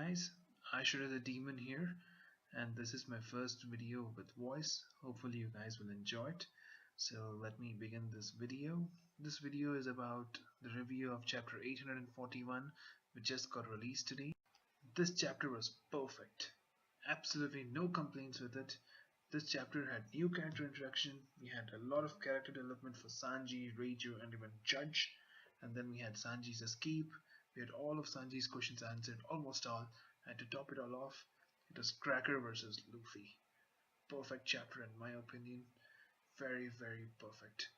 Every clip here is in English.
guys, Ashura the Demon here, and this is my first video with voice. Hopefully you guys will enjoy it. So let me begin this video. This video is about the review of chapter 841, which just got released today. This chapter was perfect. Absolutely no complaints with it. This chapter had new character introduction. We had a lot of character development for Sanji, Reiju, and even Judge. And then we had Sanji's escape. We had all of Sanji's questions answered, almost all. And to top it all off, it was Cracker versus Luffy. Perfect chapter in my opinion. Very, very perfect.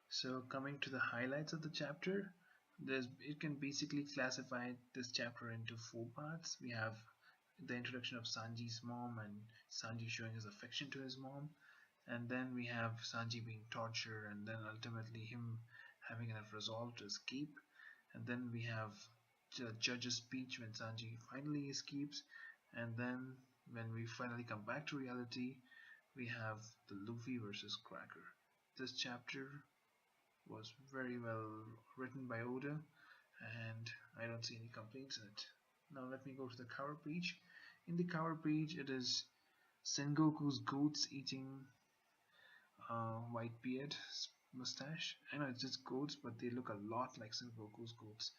So coming to the highlights of the chapter, it can basically classify this chapter into four parts. We have the introduction of Sanji's mom and Sanji showing his affection to his mom, and then we have Sanji being tortured, and then ultimately him having enough resolve to escape, and then we have the judge's speech when Sanji finally escapes, and then when we finally come back to reality, we have the Luffy versus Cracker. This chapter was very well written by Oda, and I don't see any complaints in it. Now let me go to the cover page. In the cover page, it is Sengoku's goats eating Whitebeard mustache. I know it's just goats, but they look a lot like Sengoku's goats.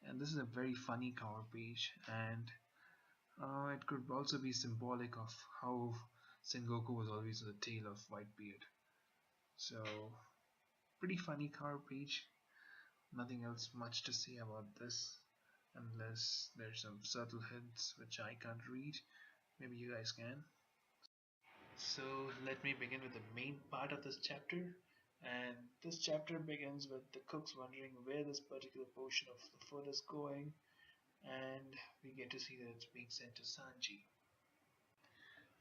And this is a very funny cover page, and it could also be symbolic of how Sengoku was always the tail of Whitebeard. So, pretty funny cover page. Nothing else much to say about this, unless there's some subtle hints which I can't read. Maybe you guys can. So let me begin with the main part of this chapter. And this chapter begins with the cooks wondering where this particular portion of the food is going, and we get to see that it's being sent to Sanji.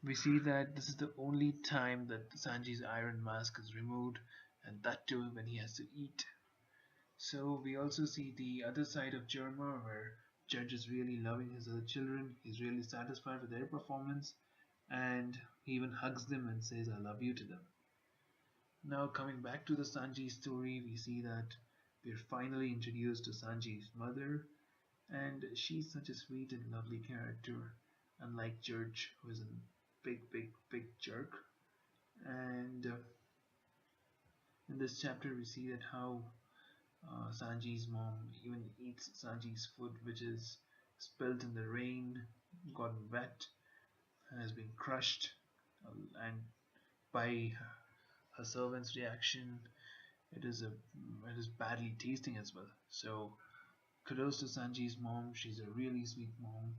We see that this is the only time that Sanji's iron mask is removed, and that too when he has to eat. So we also see the other side of Germa, where Judge is really loving his other children. He's really satisfied with their performance, and he even hugs them and says I love you to them. Now coming back to the Sanji story, we see that we're finally introduced to Sanji's mother, and she's such a sweet and lovely character, unlike Judge, who is a big jerk. And in this chapter we see that how Sanji's mom even eats Sanji's food, which is spilled in the rain, gotten wet, has been crushed, and by her servant's reaction, it is badly tasting as well. So kudos to Sanji's mom. She's a really sweet mom,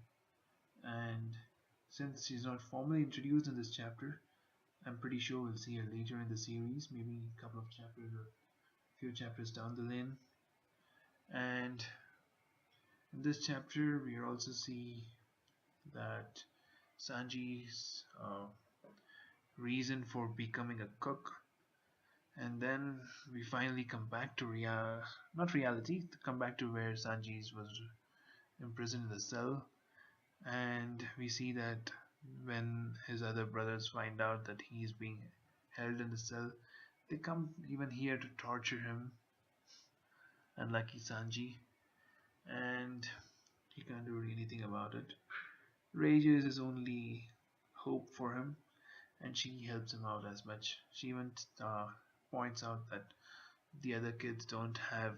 and since she's not formally introduced in this chapter, I'm pretty sure we'll see her later in the series, maybe a couple of chapters or a few chapters down the lane. And in this chapter we also see that Sanji's reason for becoming a cook, and then we finally come back to not reality, come back to where Sanji was imprisoned in the cell, and we see that when his other brothers find out that he is being held in the cell, they come even here to torture him, unlucky Sanji, and he can't do anything about it. Reiju is his only hope for him, and she helps him out as much. She even points out that the other kids don't have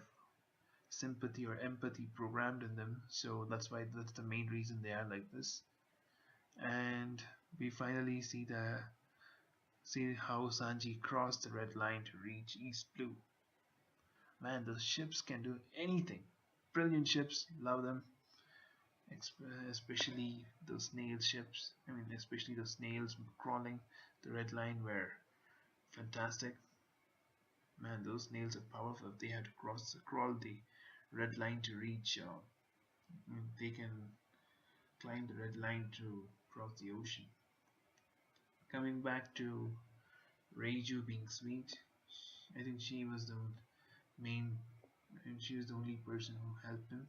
sympathy or empathy programmed in them, so that's the main reason they are like this. And we finally see how Sanji crossed the red line to reach East Blue. Man, those ships can do anything. Brilliant ships, love them. Especially those snail ships. I mean, especially the snails crawling the red line were fantastic. Man, those snails are powerful. If they had to crawl the red line to reach, they can climb the red line to cross the ocean. Coming back to Reiju being sweet, I think she was the main, and she was the only person who helped him,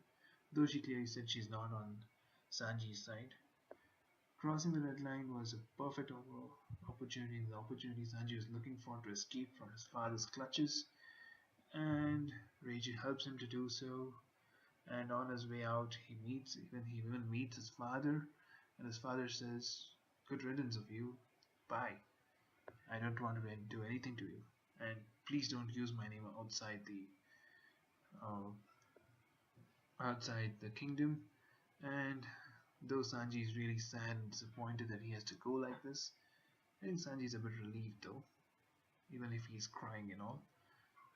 though she clearly said she's not on Sanji's side. Crossing the red line was a perfect opportunity, the opportunity Sanji was looking for to escape from his father's clutches, and Reiju helps him to do so, And on his way out, he even meets his father, and his father says, "Good riddance of you. Bye. I don't want to do anything to you, and please don't use my name uh, outside the kingdom." And though Sanji is really sad and disappointed that he has to go like this, I think Sanji is a bit relieved though, even if he's crying and all.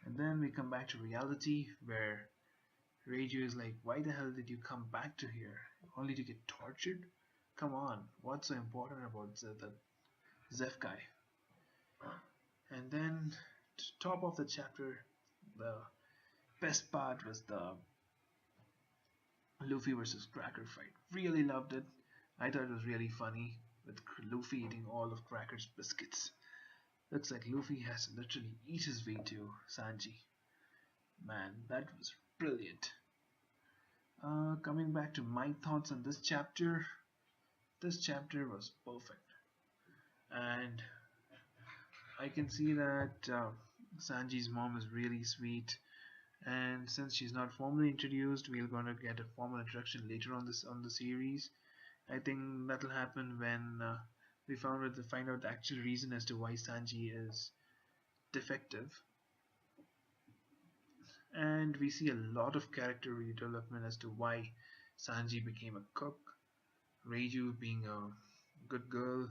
And then we come back to reality where Reiju is like, "Why the hell did you come back to here? Only to get tortured? Come on, what's so important about the Zeph guy?" And then, top of the chapter, the best part was the Luffy versus Cracker fight. Really loved it. I thought it was really funny with Luffy eating all of Cracker's biscuits. Looks like Luffy has to literally eat his way to Sanji. Man, that was brilliant. Coming back to my thoughts on this chapter was perfect. And I can see that Sanji's mom is really sweet. And since she's not formally introduced, we're gonna get a formal introduction later on the series. I think that'll happen when we find out the actual reason as to why Sanji is defective, and we see a lot of character redevelopment as to why Sanji became a cook, Reiju being a good girl.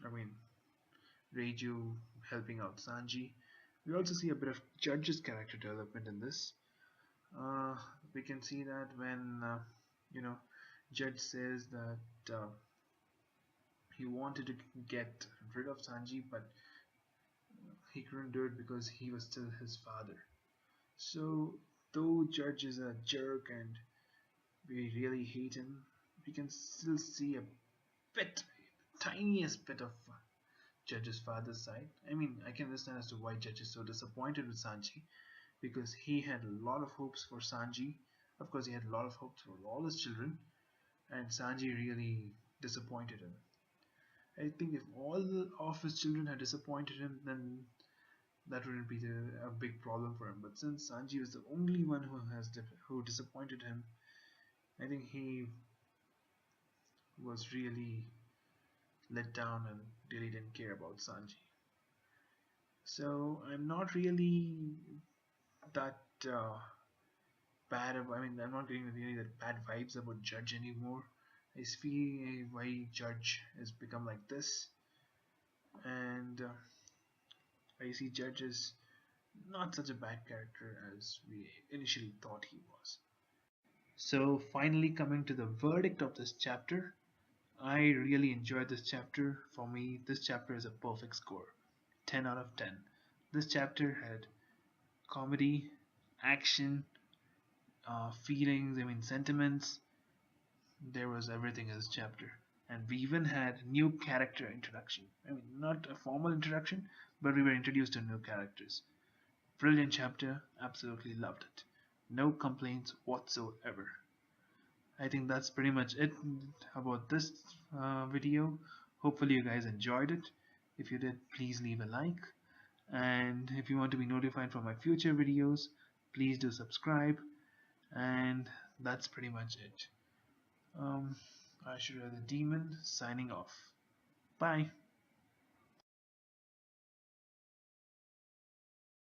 I mean, Reiju helping out Sanji. We also see a bit of Judge's character development in this. Uh, we can see that when you know Judge says that he wanted to get rid of Sanji, but he couldn't do it because he was still his father. So, though Judge is a jerk and we really hate him, we can still see a bit, tiniest bit of Judge's father's side. I mean, I can understand as to why Judge is so disappointed with Sanji because he had a lot of hopes for Sanji. Of course, he had a lot of hopes for all his children, and Sanji really disappointed him. I think if all of his children had disappointed him, then that wouldn't be a big problem for him. But since Sanji was the only one who disappointed him, I think he was really let down and really didn't care about Sanji. So I'm not really that bad. I mean, I'm not getting really that bad vibes about Judge anymore. I see why Judge has become like this, and I see Judge as not such a bad character as we initially thought he was. So, finally, coming to the verdict of this chapter, I really enjoyed this chapter. For me, this chapter is a perfect score, 10 out of 10. This chapter had comedy, action, feelings, I mean, sentiments. There was everything in this chapter. And we even had new character introduction. I mean, not a formal introduction, but we were introduced to new characters. Brilliant chapter, absolutely loved it. No complaints whatsoever. I think that's pretty much it about this video. Hopefully you guys enjoyed it. If you did, please leave a like. And if you want to be notified from my future videos, please do subscribe. And that's pretty much it. I should have the demon signing off. Bye.